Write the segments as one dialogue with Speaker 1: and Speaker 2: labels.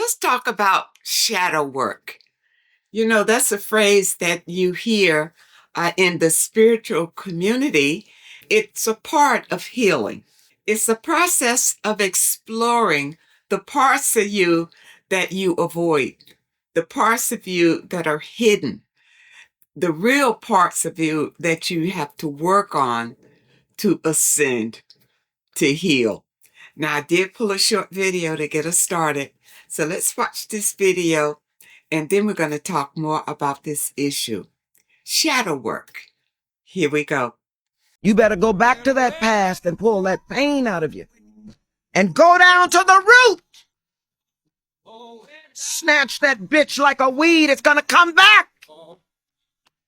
Speaker 1: Let's talk about shadow work. That's a phrase that you hear in the spiritual community. It's a part of healing. It's a process of exploring the parts of you that you avoid, the parts of you that are hidden, the real parts of you that you have to work on to ascend, to heal. Now, I did pull a short video to get us started. So let's watch this video, and then we're going to talk more about this issue. Shadow work. Here we go.
Speaker 2: You better go back to that past and pull that pain out of you. And go down to the root. Snatch that bitch like a weed. It's gonna come back.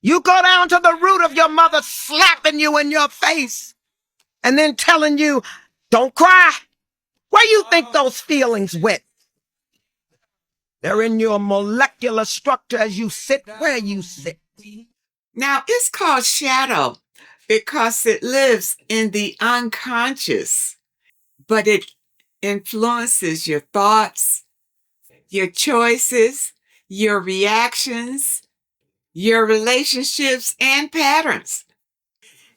Speaker 2: You go down to the root of your mother slapping you in your face and then telling you, don't cry. Where you think those feelings went? They're in your molecular structure as you sit where you sit.
Speaker 1: Now, it's called shadow because it lives in the unconscious, but it influences your thoughts, your choices, your reactions, your relationships, and patterns.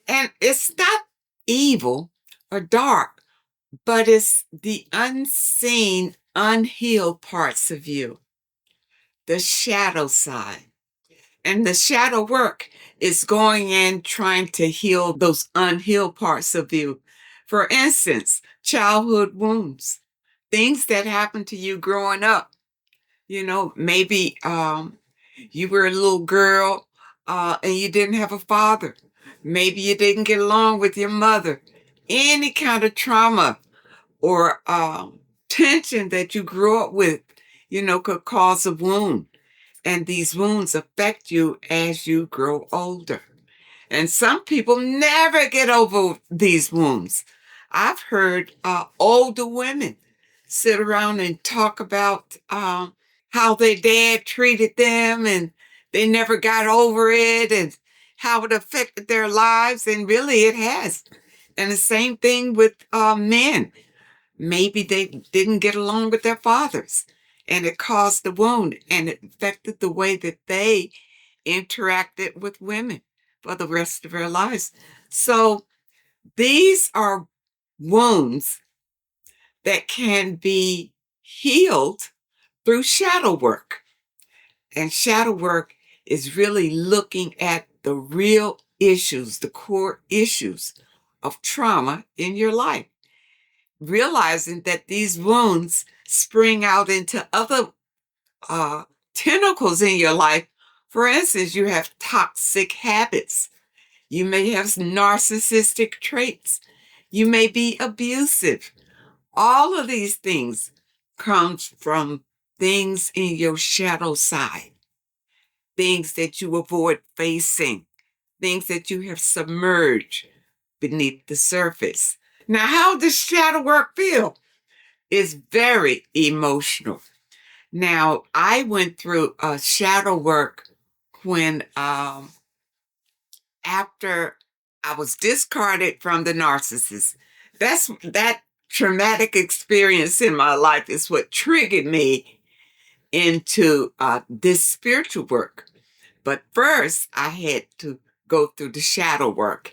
Speaker 1: And it's not evil or dark, but it's the unseen, unhealed parts of you, the shadow side. And the shadow work is going in trying to heal those unhealed parts of you. For instance, childhood wounds, things that happened to you growing up. Maybe you were a little girl and you didn't have a father. Maybe you didn't get along with your mother. Any kind of trauma or tension that you grew up with, could cause a wound. And these wounds affect you as you grow older. And some people never get over these wounds. I've heard older women sit around and talk about how their dad treated them and they never got over it and how it affected their lives. And really it has. And the same thing with men. Maybe they didn't get along with their fathers and it caused the wound and it affected the way that they interacted with women for the rest of their lives. So these are wounds that can be healed through shadow work. And shadow work is really looking at the real issues, the core issues of trauma in your life. Realizing that these wounds spring out into other tentacles in your life. For instance, you have toxic habits. You may have narcissistic traits. You may be abusive. All of these things comes from things in your shadow side, things that you avoid facing, things that you have submerged beneath the surface. Now, how does shadow work feel? It's very emotional. Now, I went through shadow work when after I was discarded from the narcissist. That traumatic experience in my life is what triggered me into this spiritual work. But first, I had to go through the shadow work.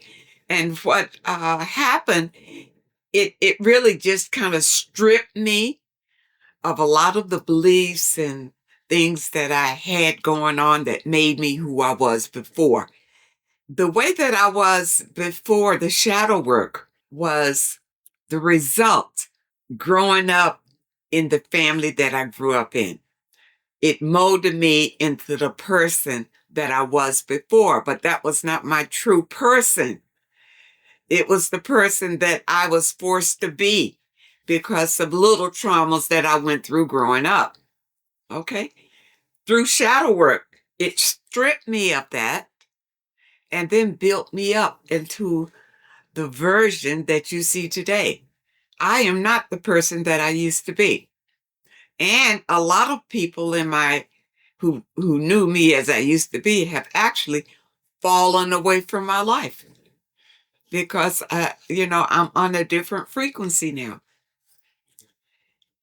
Speaker 1: And what happened, it really just kind of stripped me of a lot of the beliefs and things that I had going on that made me who I was before. The way that I was before the shadow work was the result growing up in the family that I grew up in. It molded me into the person that I was before, but that was not my true person. It was the person that I was forced to be because of little traumas that I went through growing up. Okay? Through shadow work, it stripped me of that and then built me up into the version that you see today. I am not the person that I used to be. And a lot of people in my who knew me as I used to be have actually fallen away from my life because I'm on a different frequency now.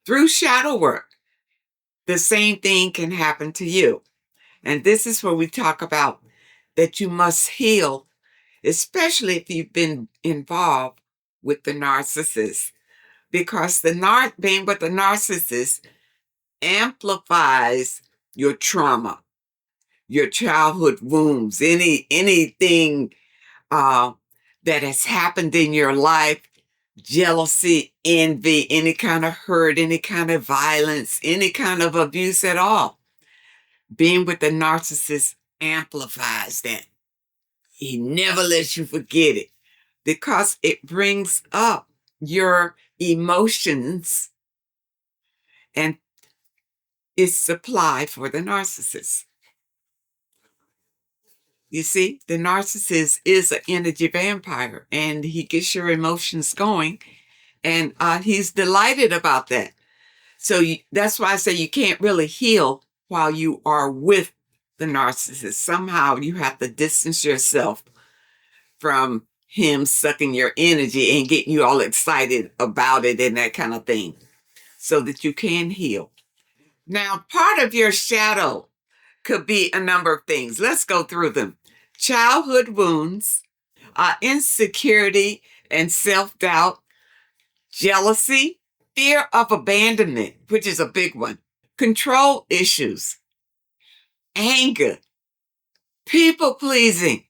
Speaker 1: Through shadow work, the same thing can happen to you. And this is where we talk about that you must heal, especially if you've been involved with the narcissist, because being with the narcissist amplifies your trauma, your childhood wounds, anything uh, that has happened in your life, jealousy, envy, any kind of hurt, any kind of violence, any kind of abuse at all. Being with the narcissist amplifies that. He never lets you forget it because it brings up your emotions and is supply for the narcissist. You see, the narcissist is an energy vampire and he gets your emotions going, and he's delighted about that. So that's why I say you can't really heal while you are with the narcissist. Somehow you have to distance yourself from him sucking your energy and getting you all excited about it and that kind of thing so that you can heal. Now, part of your shadow could be a number of things. Let's go through them. Childhood wounds, insecurity and self-doubt, jealousy, fear of abandonment, which is a big one, control issues, anger, people-pleasing,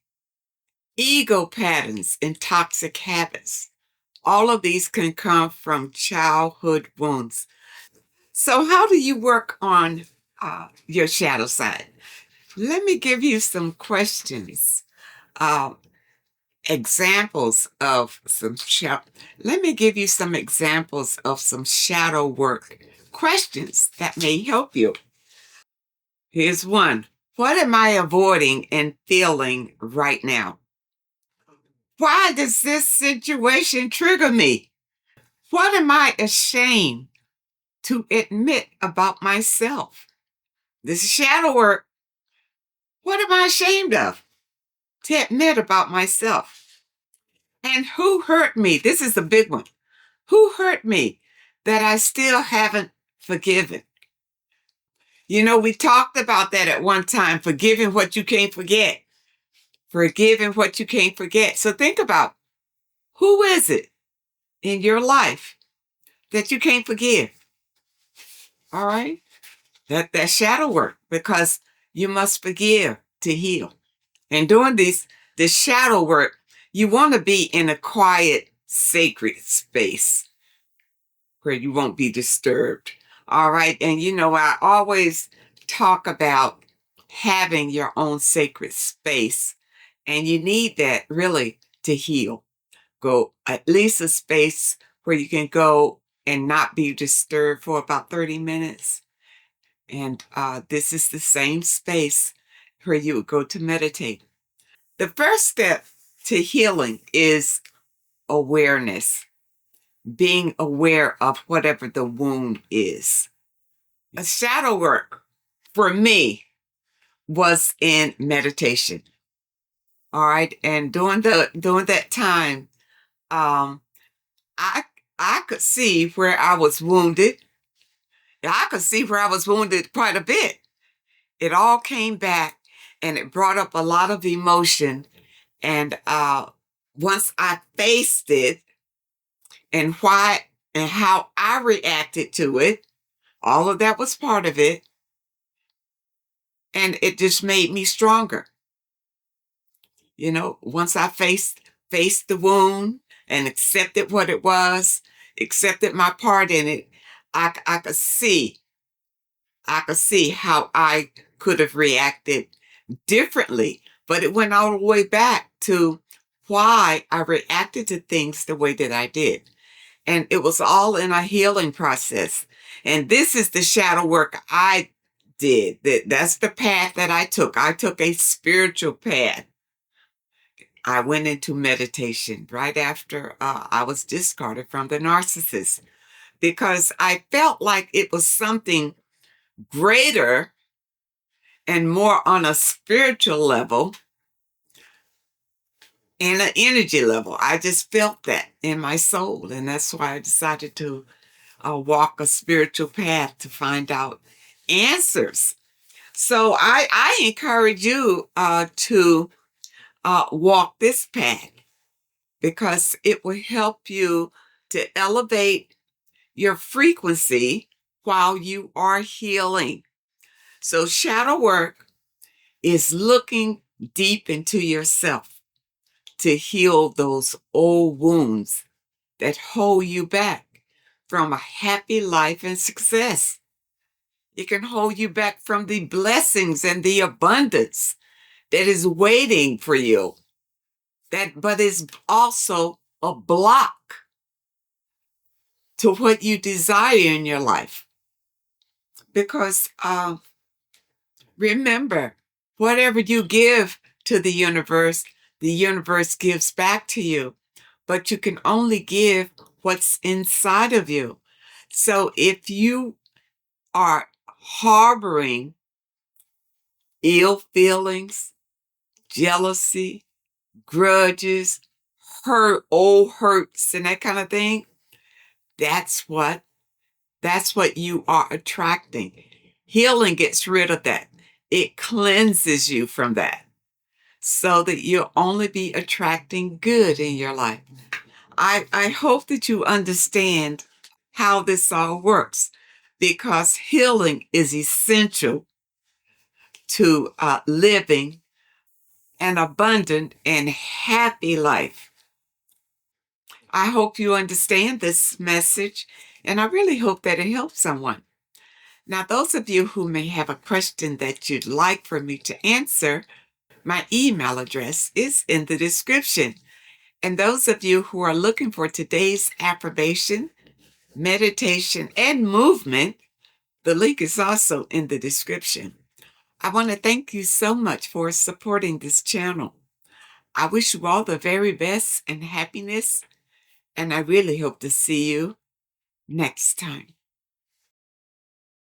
Speaker 1: ego patterns, and toxic habits. All of these can come from childhood wounds. So how do you work on your shadow side? Let me give you some questions, examples of some let me give you some examples of some shadow work questions that may help you. Here's one. What am I avoiding and feeling right now? Why does this situation trigger me? What am I ashamed to admit about myself? This is shadow work. What am I ashamed of to admit about myself? And who hurt me? This is the big one. Who hurt me that I still haven't forgiven? You know, we talked about that at one time, forgiving what you can't forget. Forgiving what you can't forget. So think about, who is it in your life that you can't forgive? All right? That's shadow work, because you must forgive to heal. And doing this shadow work, you want to be in a quiet, sacred space where you won't be disturbed. All right? And you know, I always talk about having your own sacred space, and you need that really to heal. Go at least a space where you can go and not be disturbed for about 30 minutes. And this is the same space where you would go to meditate. The first step to healing is awareness, being aware of whatever the wound is. A shadow work for me was in meditation. All right. And during that time, I could see where I was wounded. I could see where I was wounded quite a bit. It all came back and it brought up a lot of emotion. And once I faced it and why and how I reacted to it, all of that was part of it. And it just made me stronger. You know, once I faced the wound and accepted what it was, accepted my part in it, I could see how I could have reacted differently. But it went all the way back to why I reacted to things the way that I did. And it was all in a healing process. And this is the shadow work I did. That's the path that I took. I took a spiritual path. I went into meditation right after I was discarded from the narcissist, because I felt like it was something greater and more on a spiritual level and an energy level. I just felt that in my soul. And that's why I decided to walk a spiritual path to find out answers. So I encourage you to walk this path because it will help you to elevate your frequency while you are healing. So shadow work is looking deep into yourself to heal those old wounds that hold you back from a happy life and success. It can hold you back from the blessings and the abundance that is waiting for you. But is also a block to what you desire in your life. Because remember, whatever you give to the universe gives back to you. But you can only give what's inside of you. So if you are harboring ill feelings, jealousy, grudges, old hurts, and that kind of thing, that's what you are attracting. Healing gets rid of that. It cleanses you from that so that you'll only be attracting good in your life. I hope that you understand how this all works because healing is essential to living an abundant and happy life. I hope you understand this message, and I really hope that it helps someone. Now, those of you who may have a question that you'd like for me to answer, my email address is in the description. And those of you who are looking for today's affirmation, meditation, and movement, the link is also in the description. I want to thank you so much for supporting this channel. I wish you all the very best and happiness, and I really hope to see you next time.